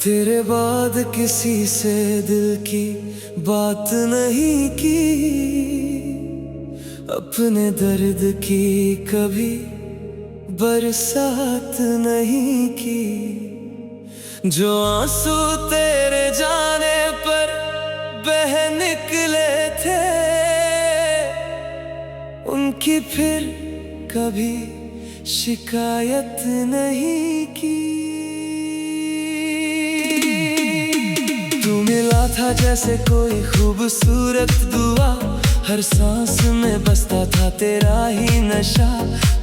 तेरे बाद किसी से दिल की बात नहीं की, अपने दर्द की कभी बरसात नहीं की। जो आंसू तेरे जाने पर बह निकले थे, उनकी फिर कभी शिकायत नहीं की। तू मिला था जैसे कोई खूबसूरत दुआ, हर सांस में बसता था तेरा ही नशा।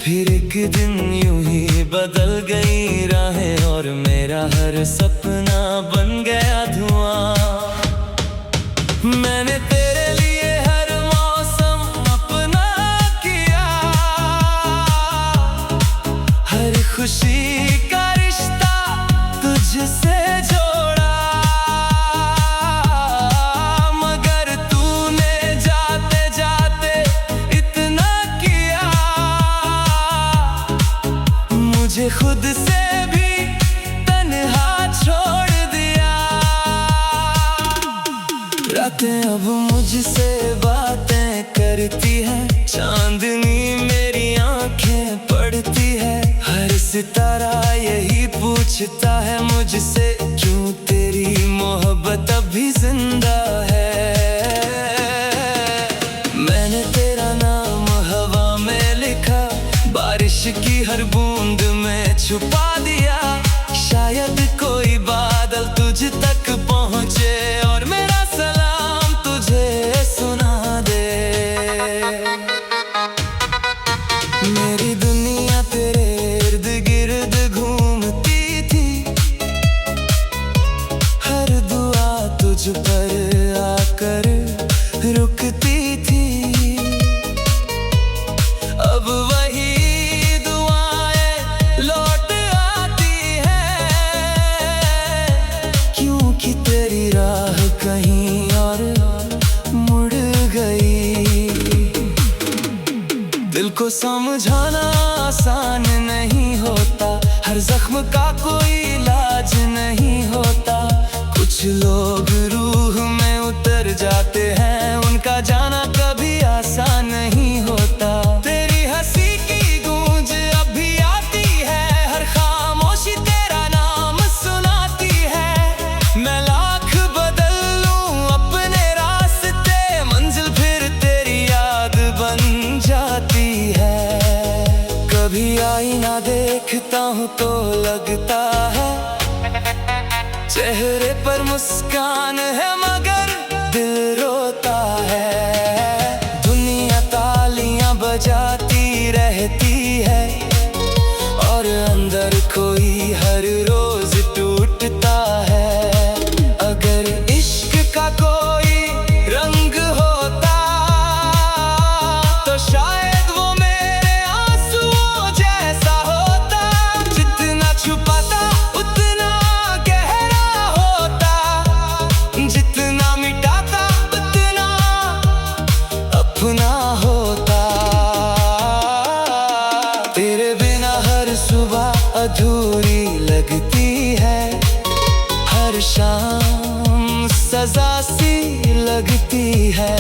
फिर एक दिन यूं ही बदल गई राहें और मेरा हर सपना बन गया धुआं। मैंने तेरे लिए हर मौसम अपना किया, हर खुशी का रिश्ता तुझसे जोड़ा। मगर तूने जाते जाते इतना किया, मुझे खुद से भी तन्हा छोड़ दिया। रातें अब मुझसे बातें करती है, चांदनी मेरी आंखें पढ़ती है। हर सितारा यही पूछता है मुझसे, क्यों तेरी मोहब्बत अभी जिंदा है। मैंने तेरा नाम हवा में लिखा, बारिश की हर बूंद में छुपा दिया। शायद कोई बादल तुझ तक पहुंचे और मेरा सलाम तुझे सुना दे। मेरी दुनिया तेरे इर्द गिर्द घूमती थी, हर दुआ तुझ पर आकर रुकती थी। अब वही दुआएं लौट आती हैं, क्योंकि तेरी राह कहीं और मुड़ गई। दिल को समझाना आसान नहीं होता, हर जख्म का कोई इलाज नहीं होता। कुछ लोग रूह में उतर जाते हैं, उनका जाना कभी आसान नहीं होता। तेरी हंसी की गूंज अब भी आती है, हर खामोशी तेरा नाम सुनाती है। मैं लाख बदल लूं अपने रास्ते, मंजिल फिर तेरी याद बन जाती है। कभी आईना देखता हूँ तो लगता है चेहरे पर मुस्कान है, मगर दिल रोता है। दुनिया तालियां बजाती रहती है और अंदर कोई हर रोज टूटता है। अगर इश्क का कोई रंग होता तो शायद वो मेरे आंसुओं जैसा होता। जितना छुपाता उतना गहरा होता, जितना मिटाता उतना अपना होता। तेरे बिना हर सुबह अधूरी लगती है, हर शाम सजा सी लगती है।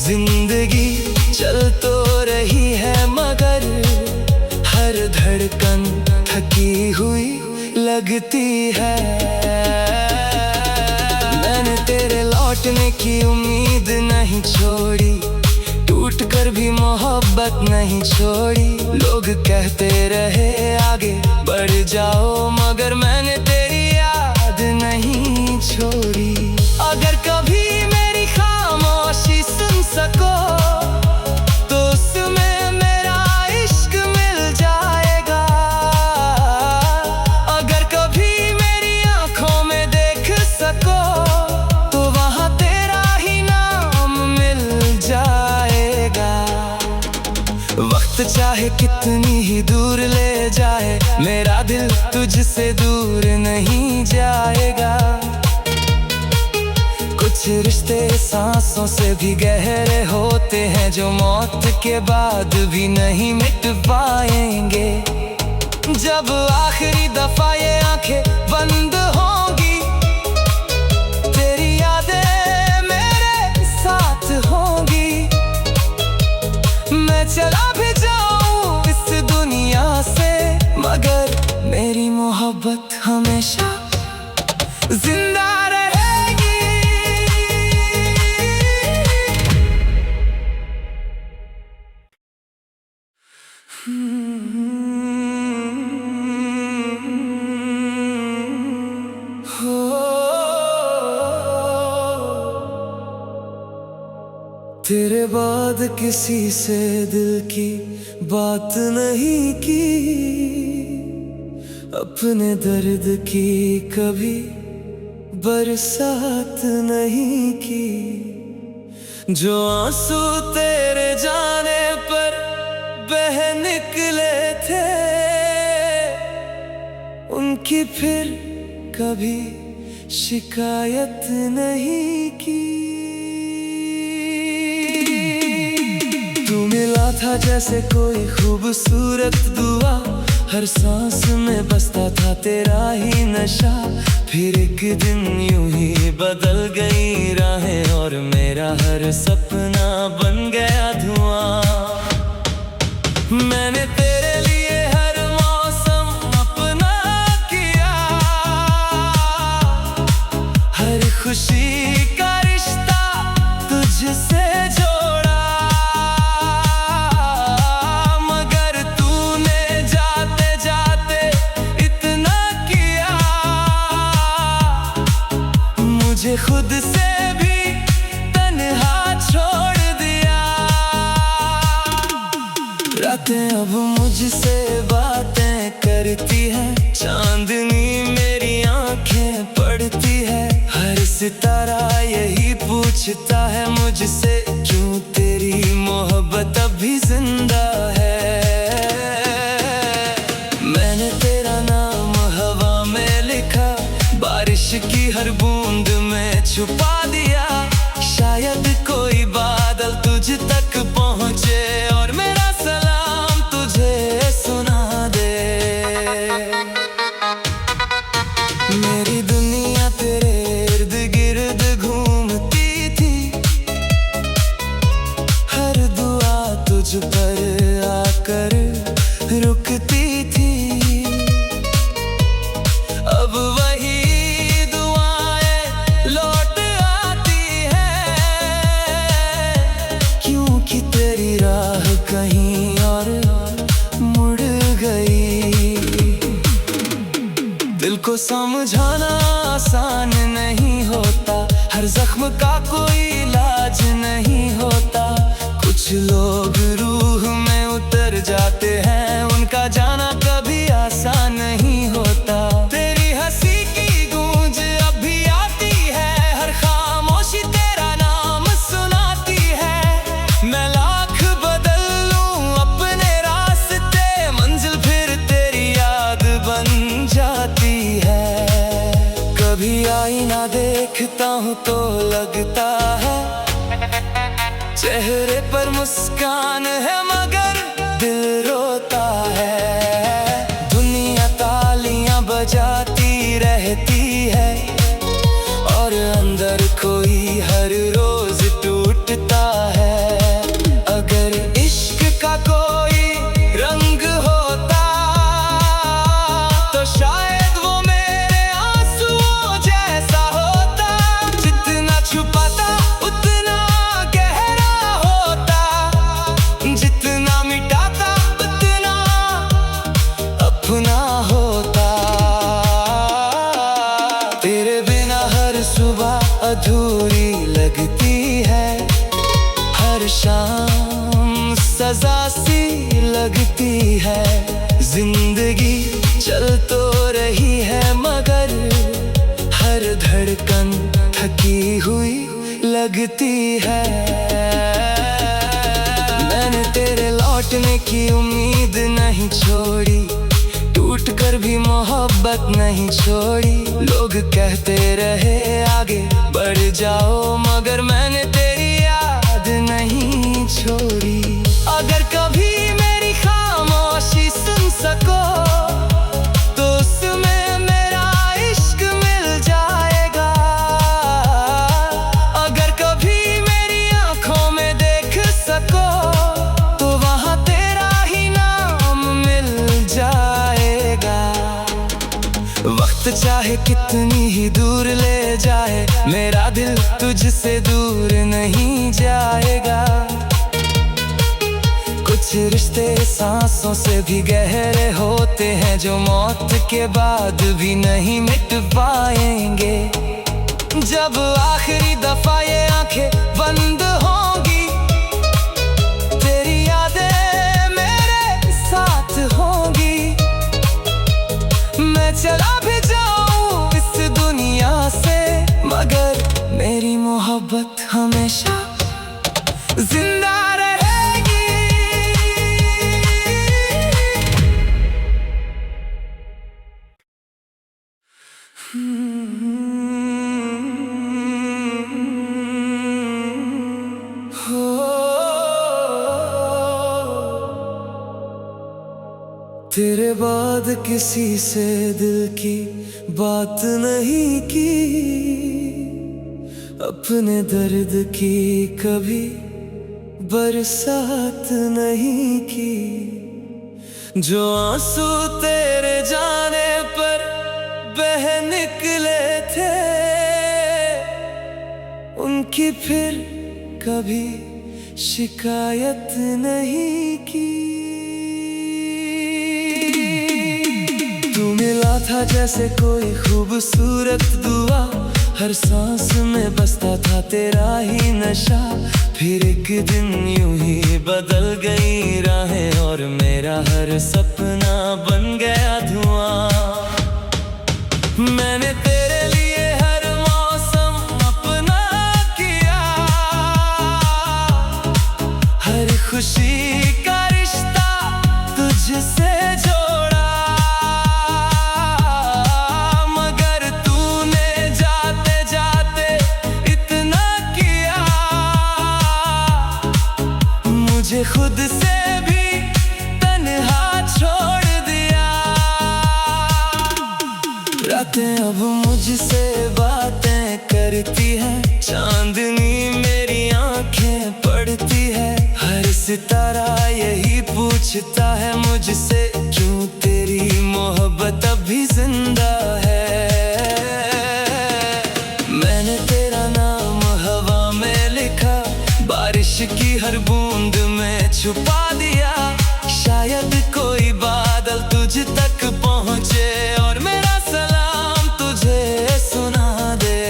जिंदगी चल तो रही है, मगर हर धड़कन थकी हुई लगती है। मैंने तेरे लौटने की उम्मीद नहीं छोड़ी, टूट कर भी मोहब्बत नहीं छोड़ी। लोग कहते रहे आगे बढ़ जाओ, मगर मैंने तेरी याद नहीं छोड़ी। अगर कभी मेरी खामोशी सुन सको तो उसमें मेरा इश्क मिल जाएगा। अगर कभी मेरी आंखों में देख सको तो वहाँ तेरा ही नाम मिल जाएगा। वक्त चाहे कितनी ही दूर ले जाए, मेरा दिल तुझसे दूर नहीं जाएगा। कुछ रिश्ते सांसों से भी गहरे होते हैं, जो मौत के बाद भी नहीं मिट पाएंगे। जब आखिरी दफा ये आंखें बंद होंगी, तेरी यादें मेरे साथ होंगी। मैं चला भी जाऊं इस दुनिया से, मगर मेरी मोहब्बत हमेशा जिंदा रहेगी। तेरे बाद किसी से दिल की बात नहीं की, अपने दर्द की कभी बरसात नहीं की। जो आंसू तेरे जाने पर बह निकले थे, उनकी फिर कभी शिकायत नहीं की। तू मिला था जैसे कोई खूबसूरत दुआ, हर सांस में बसता था तेरा ही नशा। फिर एक दिन यूं ही बदल गई राहें, और मेरा हर सपना बन गया धुआं। मैंने तेरे लिए हर मौसम अपना किया, हर खुशी का रिश्ता तुझसे जोड़ा। मगर तूने जाते जाते इतना किया, मुझे खुद से भी तन्हा छोड़ दिया। रातें अब मुझसे बातें करती है, चांदनी मेरी आंखें पढ़ती है। हर सितारा यही पूछता है मुझसे, क्यों तेरी मोहब्बत अभी जिंदा है। मैंने तेरा नाम हवा में लिखा, बारिश की हर बूंद में छुपा दिया। शायद कोई बादल तुझ तक पहुँचे, और मेरा सलाम तुझे सुना दे। मेरी दुनिया तेरे इर्द गिर्द घूमती थी, हर दुआ तुझ पर आकर रुकती थी। अब वही दुआएं लौट आती हैं, क्योंकि तेरी राह कहीं और मुड़ गई। दिल को समझाना आसान नहीं होता, हर जख्म का कोई इलाज नहीं होता। कुछ लोग रूह में उतर जाते हैं, उनका जाना कभी आसान नहीं होता। तेरी हंसी की गूंज अब भी आती है, हर खामोशी तेरा नाम सुनाती है। मैं लाख बदल लूं अपने रास्ते, मंजिल फिर तेरी याद बन जाती है। कभी आईना देखता हूँ तो लगता है चेहरे पर मुस्कान है, मगर दिल रोता है। दुनिया तालियां बजाती रहती है, और अंदर कोई हर रोज टूटता है। अगर इश्क का कोई रंग होता, तो शायद वो मेरे आंसुओं जैसा होता। जितना छुपाता उतना गहरा होता, जितना मिटाता उतना अपना होता। तेरे बिना हर सुबह अधूरी लगती है, हर शाम सजा सी लगती है। जिंदगी चल तो रही है, मगर हर धड़कन थकी हुई लगती है। मैंने तेरे लौटने की उम्मीद नहीं छोड़ी, टूट कर भी मोहब्बत नहीं छोड़ी। लोग कहते रहे आगे बढ़ जाओ, मगर मैंने तेरी याद नहीं छोड़ी। अगर कभी मेरी खामोशी सुन सको तो उसमें मेरा इश्क मिल जाएगा। अगर कभी मेरी आंखों में देख सको तो वहां तेरा ही नाम मिल जाएगा। वक्त चाहे कितनी ही दूर ले जाए, मेरा दिल तुझसे दूर नहीं जाएगा। कुछ रिश्ते सांसों से भी गहरे होते हैं, जो मौत के बाद भी नहीं मिट पाएंगे। जब आखिरी दफा ये आंखें बंद होंगी, तेरी यादें मेरे साथ होंगी। मैं चला भी जाऊं इस दुनिया से, मगर मेरी मोहब्बत हमेशा जिंदा रहेगी। तेरे बाद किसी से दिल की बात नहीं की, अपने दर्द की कभी बरसात नहीं की। जो आंसू तेरे जाने पर बह निकले थे, उनकी फिर कभी शिकायत नहीं की। तू मिला था जैसे कोई खूबसूरत दुआ, हर सांस में बसता था तेरा ही नशा। फिर एक दिन यूं ही बदल गई राहें, और मेरा हर सपना बन गया धुआं। मैंने तेरे लिए हर मौसम अपना किया, हर खुशी का रिश्ता तुझसे जोड़ा। मगर तूने जाते जाते इतना किया, मुझे खुद से भी तन्हा छोड़ दिया। रातें अब मुझसे बातें करती है, चांदनी मेरी आंखें पढ़ती है। हर सितारा यही पूछता है मुझसे, क्यों तेरी मोहब्बत अभी जिंदा है। मैंने तेरा नाम हवा में लिखा, बारिश की हर बूंद में छुपा दिया। शायद कोई बादल तुझ तक पहुँचे, और मेरा सलाम तुझे सुना दे।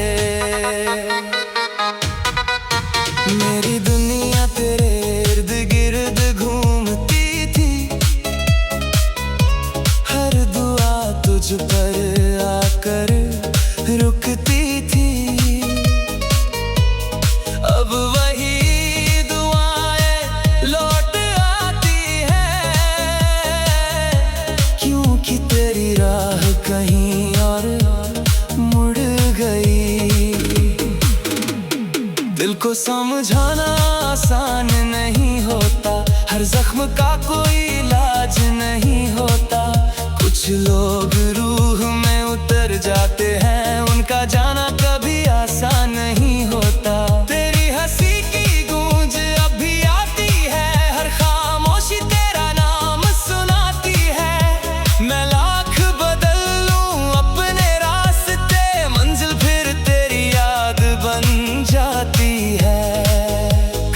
मेरी दुनिया तेरे इर्द गिर्द घूमती थी, हर दुआ तुझ पर आकर रुकती थी। अब वही दुआएं लौट आती हैं, क्योंकि तेरी राह कहीं और मुड़ गई। दिल को समझाना आसान नहीं होता, हर जख्म का कोई इलाज नहीं होता। कुछ लोग रूह में उतर जाते हैं, उनका जाना कभी आसान नहीं होता। तेरी हंसी की गूंज अब भी आती है, हर खामोशी तेरा नाम सुनाती है। मैं लाख बदल लूं अपने रास्ते, मंजिल फिर तेरी याद बन जाती है।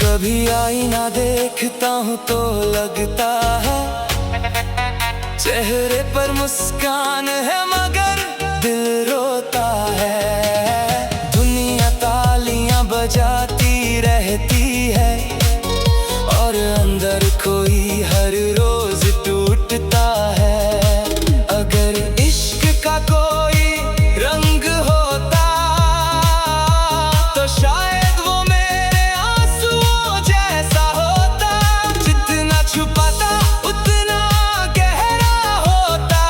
कभी आईना देखता हूँ तो लगता है चेहरे पर मुस्कान है, मगर दिल रोता है। दुनिया तालियां बजाती रहती है, और अंदर कोई हर रोज टूटता है। अगर इश्क का कोई रंग होता तो शायद वो मेरे आंसुओं जैसा होता। जितना छुपाता उतना गहरा होता,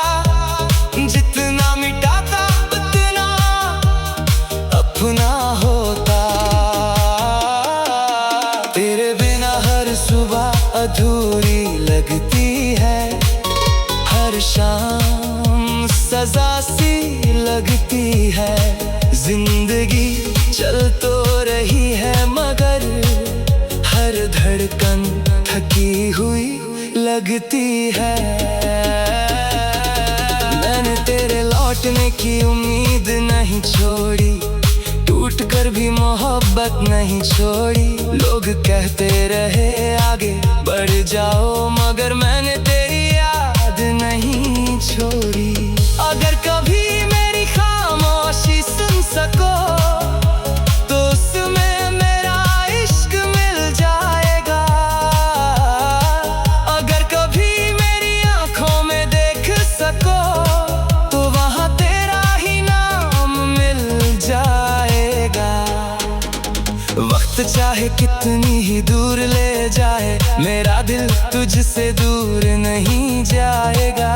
शाम सजा सी लगती है। जिंदगी चल तो रही है मगर हर धड़कन थकी हुई लगती है। मैंने तेरे लौटने की उम्मीद नहीं छोड़ी, टूट कर भी मोहब्बत नहीं छोड़ी। लोग कहते रहे आगे बढ़ जाओ मगर मैंने तेरी याद नहीं छोड़ी। अगर कभी मेरी खामोशी सुन सको तो उसमें मेरा इश्क मिल जाएगा। अगर कभी मेरी आंखों में देख सको तो वहाँ तेरा ही नाम मिल जाएगा। वक्त चाहे कितनी ही दूर ले जाए मेरा दिल तुझसे दूर नहीं जाएगा।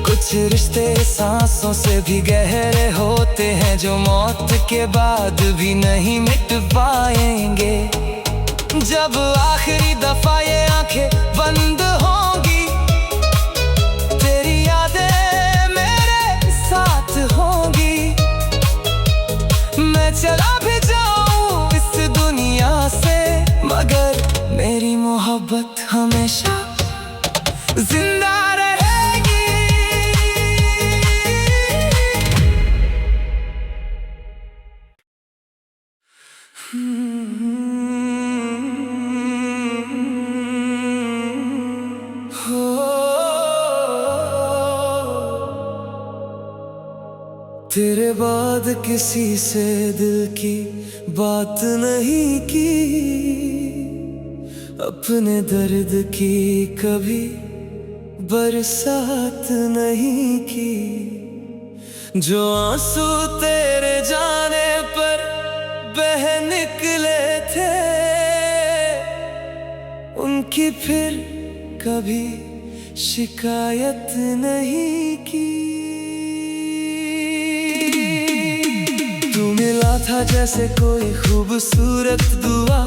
कुछ रिश्ते सांसों से भी गहरे होते हैं जो मौत के बाद भी नहीं मिट पाएंगे। जब आखिरी दफा ये आंखें बंद होंगी तेरी यादें मेरे साथ होंगी। मैं चला भी जाऊं इस दुनिया से मगर मेरी मोहब्बत हमेशा जिंदा रहेगी। तेरे बाद किसी से दिल की बात नहीं की, अपने दर्द की कभी बरसात नहीं की। जो आंसू तेरे जाने पर बह निकले थे उनकी फिर कभी शिकायत नहीं की। तू मिला था जैसे कोई खूबसूरत दुआ,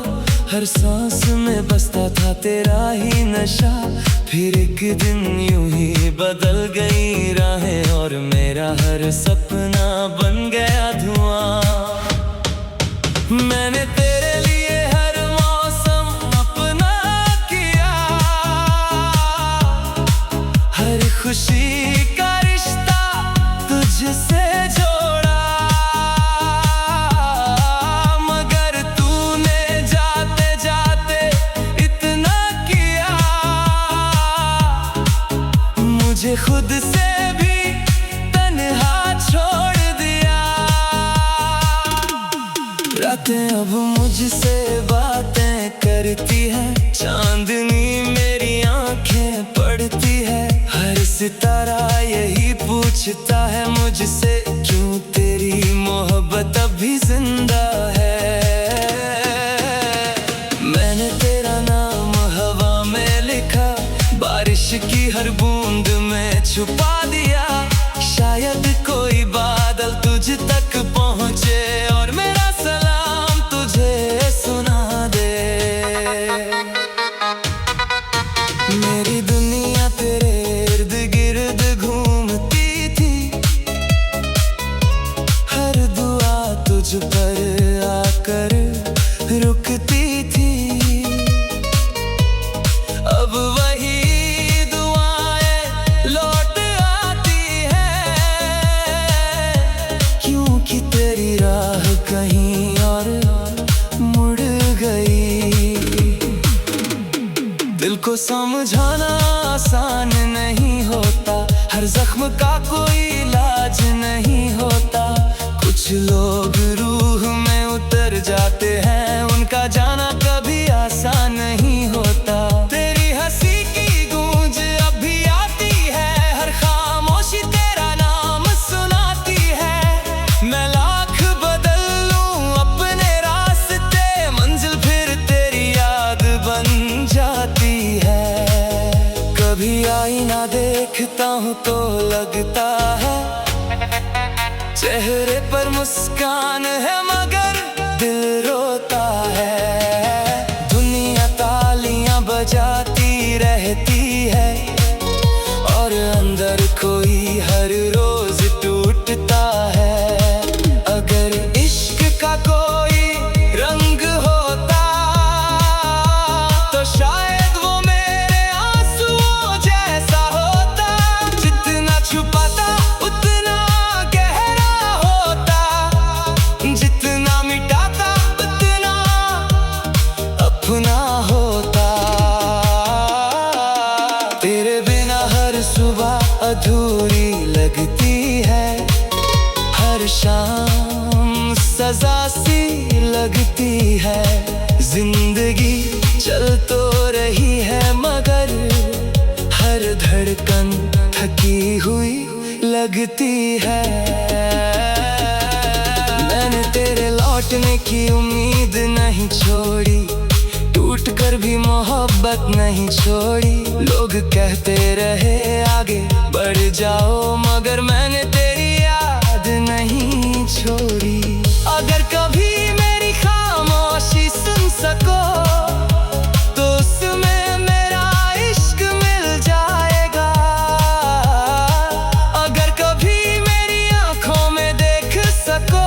हर सांस में बसता था तेरा ही नशा। फिर एक दिन यूं ही बदल गई राहें और मेरा हर सपना बन गया धुआं। मैंने तेरे लिए हर मौसम अपना किया, हर खुशी का रिश्ता तुझसे जोड़ा। मगर तूने जाते जाते इतना किया, मुझे खुद से भी तन्हा छोड़ दिया। रातें अब मुझसे बातें करती है, चांदनी मेरी आंखें पढ़ती है। हर सितारा यही पूछता है मुझसे क्यों तेरी मोहब्बत अभी जिंदा है। मैंने तेरा नाम हवा में लिखा, बारिश की हर बूंद में छुपा दिया। शायद कोई बादल तुझ तक पहुँचे और मेरा सलाम तुझे सुना दे। मेरी दुनिया तेरे इर्द गिर्द घूमती थी, हर दुआ तुझ पर आकर रुकती थी। अब वही दुआएं लौट आती हैं, क्योंकि तेरी राह कहीं और मुड़ गई। दिल को समझाना आसान नहीं होता, हर जख्म का कोई इलाज नहीं होता। कुछ लोग रूह में उतर जाते हैं, उनका जाना कभी आसान नहीं होता। तेरी हंसी की गूंज अब भी आती है, हर खामोशी तेरा नाम सुनाती है। मैं लाख बदल लूं अपने रास्ते, मंजिल फिर तेरी याद बन जाती है। कभी आईना देखता हूँ तो लगता है चेहरे पर मुस्कान है मगर दिल रोता है। दुनिया तालियां बजाती रहती है शाम सजा सी लगती है। जिंदगी चल तो रही है मगर हर धड़कन थकी हुई लगती है। मैंने तेरे लौटने की उम्मीद नहीं छोड़ी, टूट कर भी मोहब्बत नहीं छोड़ी। लोग कहते रहे आगे बढ़ जाओ मगर मैंने तेरी याद नहीं छोड़ी। अगर कभी मेरी खामोशी सुन सको तो उसमें मेरा इश्क मिल जाएगा। अगर कभी मेरी आंखों में देख सको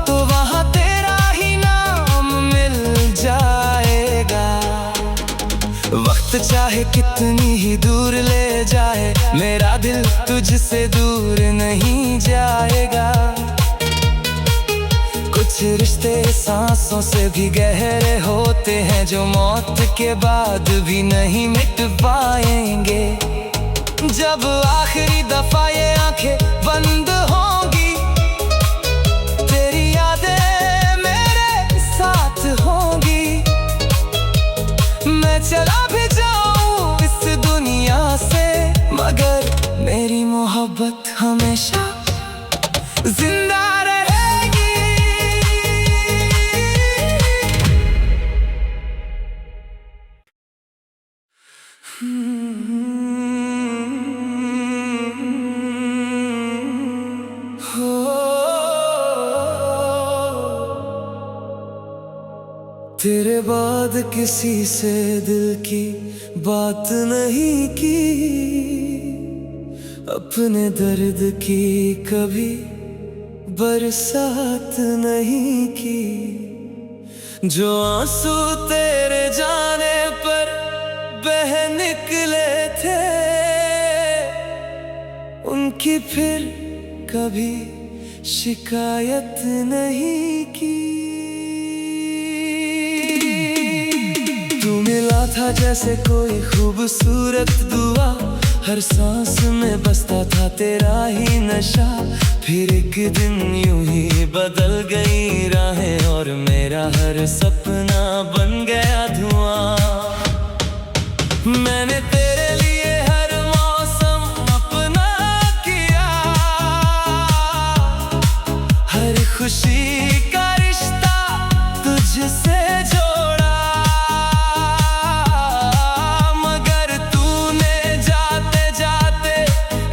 तो वहाँ तेरा ही नाम मिल जाएगा। वक्त चाहे कितनी ही दूर ले जाए मेरा दिल तुझसे दूर नहीं जाएगा। कुछ रिश्ते सांसों से भी गहरे होते हैं जो मौत के बाद भी नहीं मिट पाएंगे। जब आखिरी दफा ये आंखें बंद होंगी तेरी यादें मेरे साथ होंगी। मैं चला भी जाऊं इस दुनिया से मगर मेरी मोहब्बत हमेशा जिंदा रहेगी। तेरे बाद किसी से दिल की बात नहीं की, अपने दर्द की कभी बरसात नहीं की। जो आंसू तेरे जाने पर बह निकले थे उनकी फिर कभी शिकायत नहीं की। तू मिला था जैसे कोई खूबसूरत दुआ, हर सांस में बसता था तेरा ही नशा। फिर एक दिन यूं ही बदल गई राहें और मेरा हर सपना बन गया धुआं। मैंने तेरे लिए हर मौसम अपना किया, हर खुशी का रिश्ता तुझसे जोड़ा। मगर तूने जाते जाते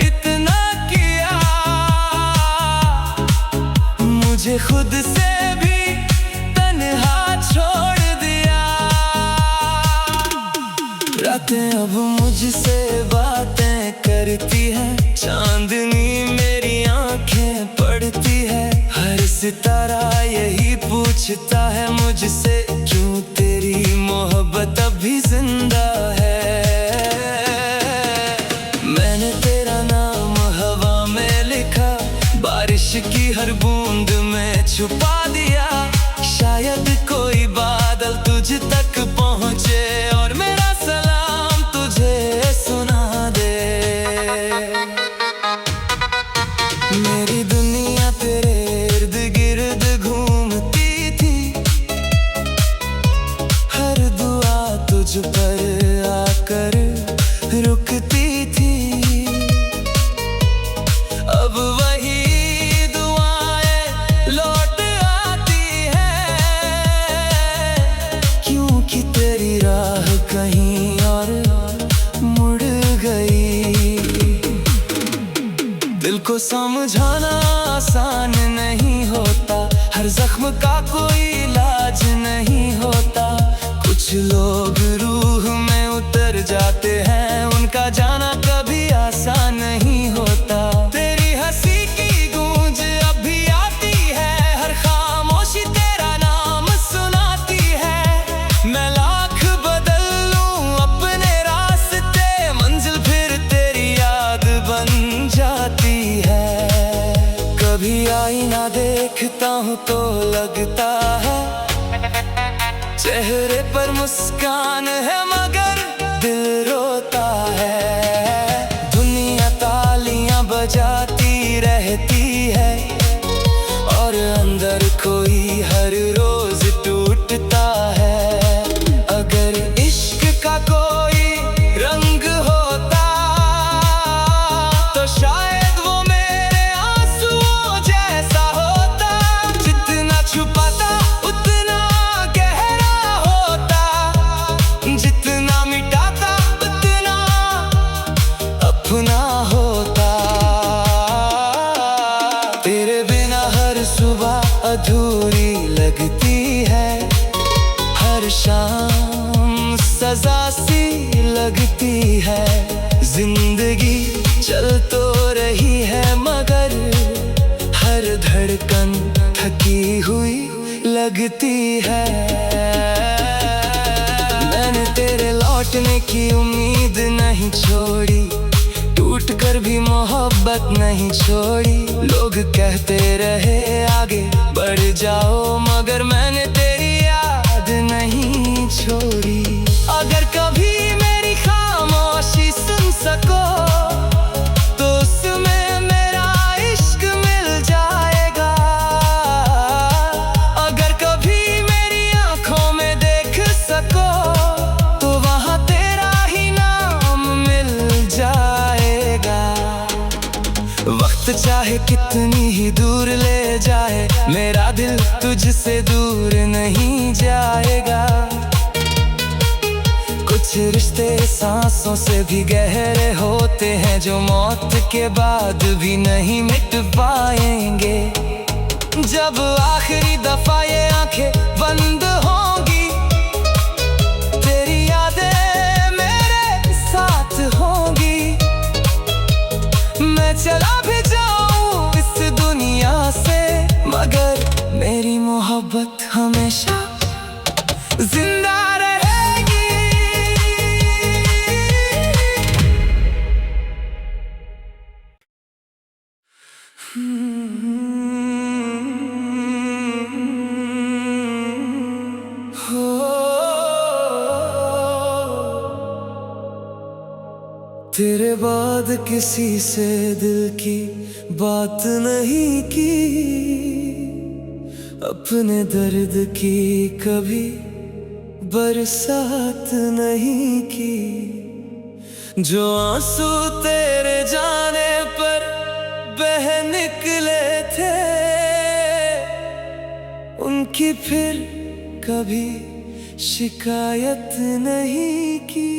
इतना किया, मुझे खुद से भी तन्हा छोड़ दिया। रातें अब मुझसे बातें करती है, चांदनी मेरी आंखें पढ़ती है। हर सितारा यही पूछता है मुझसे क्यों तेरी मोहब्बत अभी जिंदा है। मैंने तेरा नाम हवा में लिखा, बारिश की हर बूंद में छुपा दिया। शायद कोई बादल तुझ तक पहुँचे और मेरा सलाम तुझे सुना दे। मेरी दुनिया तेरे इर्द गिर्द घूमती थी, हर दुआ तुझ पर आकर रुकती थी। अब वही दुआएं लौट आती हैं, क्योंकि तेरी राह कहीं और मुड़ गई। दिल को समझाना आसान नहीं होता, हर जख्म का कोई इलाज नहीं होता। कुछ लोग रूह में उतर जाते हैं, उनका जाना कभी आसान नहीं होता। तेरी हंसी की गूंज अब भी आती है, हर खामोशी तेरा नाम सुनाती है। मैं लाख बदल लूं अपने रास्ते, मंजिल फिर तेरी याद बन जाती है। कभी आईना देखता हूँ तो लगता है चेहरे पर मुस्कान है मगर दिल रोता है। दुनिया तालियां बजाती रहती है बुरी लगती है, हर शाम सजा सी लगती है। जिंदगी चल तो रही है मगर हर धड़कन थकी हुई लगती है। मैंने तेरे लौटने की उम्मीद नहीं छोड़ी, टूट कर भी मोहब्बत नहीं छोड़ी। लोग कहते रहे आगे बढ़ जाओ मगर मैंने तेरी याद नहीं छोड़ी। अगर कभी मेरी खामोशी सुन सको तो उसमें मेरा इश्क मिल जाएगा। अगर कभी मेरी आंखों में देख सको तो वहाँ तेरा ही नाम मिल जाएगा। वक्त चाहे कितनी ही दूर ले जाए, मेरा दिल तुझसे दूर नहीं जाएगा। कुछ रिश्ते सांसों से भी गहरे होते हैं जो मौत के बाद भी नहीं मिट पाएंगे। जब आखिरी दफा ये आंखें बंद होंगी, तेरी यादें मेरे साथ होंगी। मैं चला भी जाऊं इस दुनिया से मगर मेरी मोहब्बत हमेशा जिंदा रहेगी। तेरे बाद किसी से दिल की बात नहीं की, अपने दर्द की कभी बरसात नहीं की। जो आंसू तेरे जाने पर बह निकले थे, उनकी फिर कभी शिकायत नहीं की।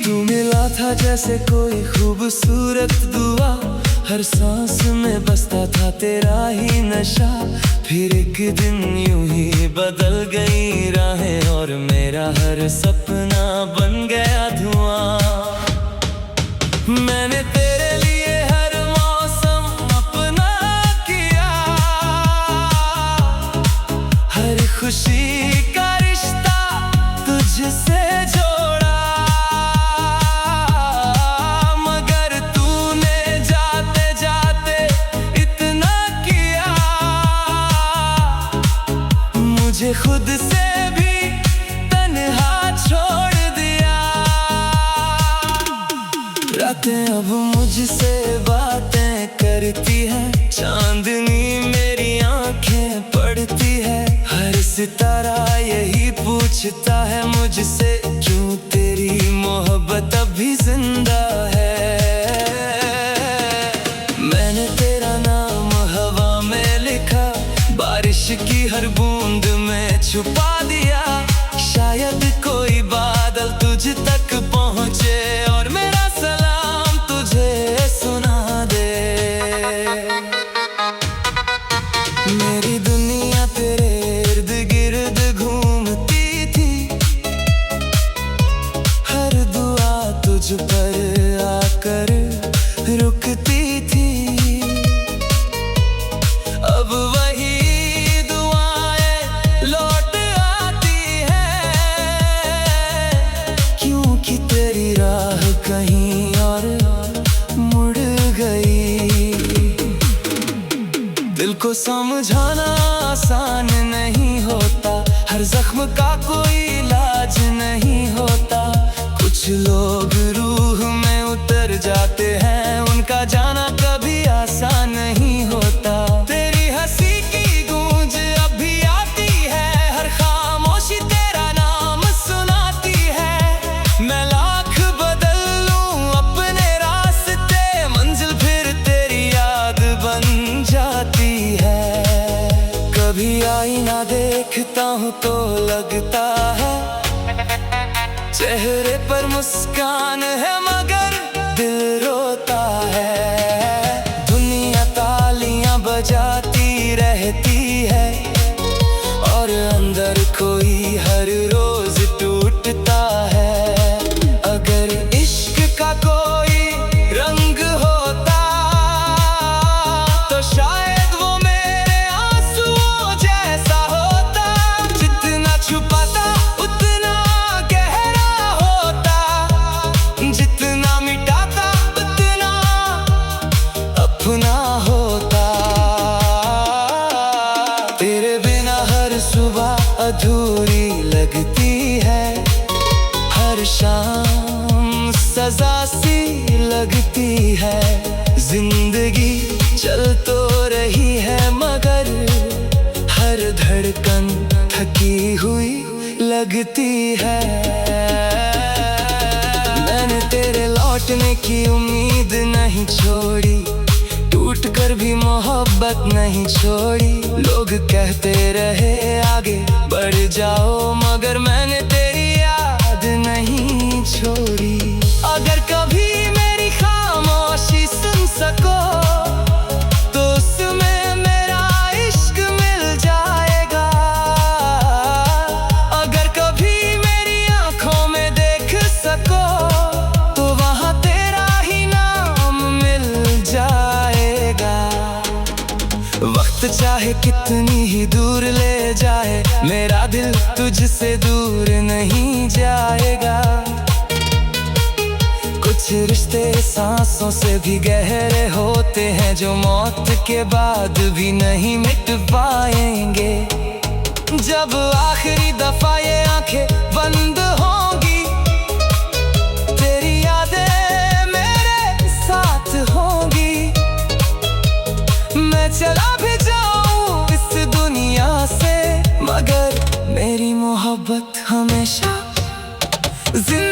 तू मिला था जैसे कोई खूबसूरत दुआ, हर सांस में बसता था तेरा ही नशा। फिर एक दिन यूं ही बदल गई राहें और मेरा हर सपना बन गया धुआं। मैंने तेरे लिए हर मौसम अपना किया, हर खुशी का रिश्ता तुझसे जोड़ा। मगर तूने जाते जाते इतना किया, मुझे खुद से भी तन्हा छोड़ दिया। रातें अब मुझसे बातें करती है, चांदनी मेरी आंखें पढ़ती है। हर सितारा यही पूछता है मुझसे, क्यों तेरी मोहब्बत अभी जिंदा है। मैंने तेरा नाम हवा में लिखा, बारिश की हर बूंद में छुपा दिया। शायद कोई बादल तुझ तक पहुँचे और मेरा सलाम तुझे सुना दे। मेरी दुनिया तेरे इर्द गिर्द घूमती थी, हर दुआ तुझ पर आकर रुकती थी। अब वही दुआएं लौट आती हैं, क्योंकि तेरी राह कहीं और मुड़ गई। दिल को समझाना आसान नहीं होता, हर जख्म का कोई इलाज नहीं होता। कुछ लोग रूह में उतर जाते हैं, उनका जाना कभी आसान नहीं होता। तेरी हंसी की गूंज अभी आती है, हर खामोशी तेरा नाम सुनाती है। मैं लाख बदल लूं अपने रास्ते, मंजिल फिर तेरी याद बन जाती है। कभी आईना देखता हूँ तो लगता है चेहरे पर मुस्कान है मगर दिल रोता है। दुनिया ताली लगती है। जिंदगी चल तो रही है मगर हर धड़कन थकी हुई लगती है। मैंने तेरे लौटने की उम्मीद नहीं छोड़ी, टूट कर भी मोहब्बत नहीं छोड़ी। लोग कहते रहे आगे बढ़ जाओ मगर मैंने तेरी याद नहीं छोड़ी। अगर कभी मेरी खामोशी सुन सको तो उसमें मेरा इश्क मिल जाएगा। अगर कभी मेरी आंखों में देख सको तो वहाँ तेरा ही नाम मिल जाएगा। वक्त चाहे कितनी ही दूर ले जाए, मेरा दिल तुझसे दूर नहीं जाएगा। कुछ रिश्ते सांसों से भी गहरे होते हैं जो मौत के बाद भी नहीं मिट पाएंगे। जब आखिरी दफा ये आंखें बंद होंगी तेरी यादें मेरे साथ होंगी। मैं चला भी जाऊं इस दुनिया से मगर मेरी मोहब्बत हमेशा जिंदा